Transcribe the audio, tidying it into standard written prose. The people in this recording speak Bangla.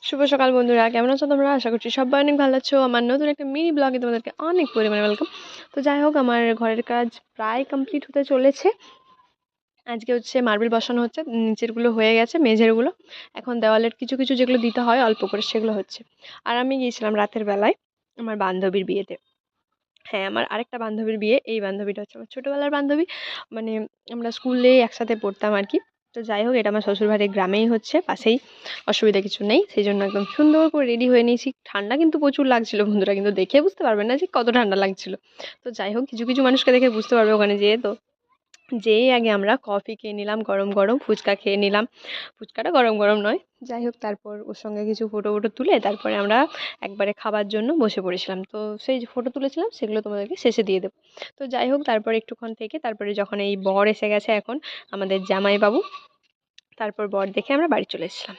শুভ সকাল বন্ধুরা, কেমন আছো তোমরা? আশা করছি সবাই অনেক ভালো আছো। আমার নতুন একটা মিনি ব্লগে তোমাদেরকে অনেক পরিমাণে ওয়েলকাম। তো যাই হোক, আমার ঘরের কাজ প্রায় কমপ্লিট হতে চলেছে। আজকে হচ্ছে মার্বেল বসানো হচ্ছে, নিচেরগুলো হয়ে গেছে, মেঝেরগুলো এখন দেওয়ালের কিছু কিছু যেগুলো দিতে হয় অল্প করে সেগুলো হচ্ছে। আর আমি গিয়েছিলাম রাতের বেলায় আমার বান্ধবীর বিয়েতে। হ্যাঁ, আমার আরেকটা বান্ধবীর বিয়ে। এই বান্ধবীটা হচ্ছে আমার ছোটবেলার বান্ধবী। মানে আমরা স্কুলে একসাথে পড়তাম আর কি। তো যাই হোক, এটা আমার শ্বশুরবাড়ির গ্রামেই হচ্ছে, পাশেই। অসুবিধা কিছু নেই, সেই জন্য একদম সুন্দর করে রেডি হয়ে নিয়েছি। ঠান্ডা কিন্তু প্রচুর লাগছিল বন্ধুরা, কিন্তু দেখে বুঝতে পারবেন না যে কত ঠান্ডা লাগছিল। তো যাই হোক, কিছু কিছু মানুষকে দেখে বুঝতে পারবে ওখানে যেয়ে। তো যেই আগে আমরা কফি খেয়ে নিলাম, গরম গরম ফুচকা খেয়ে নিলাম। ফুচকাটা গরম গরম নয়। যাই হোক, তারপর ওর সঙ্গে কিছু ফটো ফটো তুলে তারপরে আমরা একবারে খাবার জন্য বসে পড়েছিলাম। তো সেই যে ফটো তুলেছিলাম সেগুলো তোমাদেরকে শেষে দিয়ে দেবো। তো যাই হোক, তারপর একটুক্ষণ থেকে তারপরে যখন এই বর এসে গেছে এখন, আমাদের জামাইবাবু, তারপর বর দেখে আমরা বাড়ি চলে এসেছিলাম।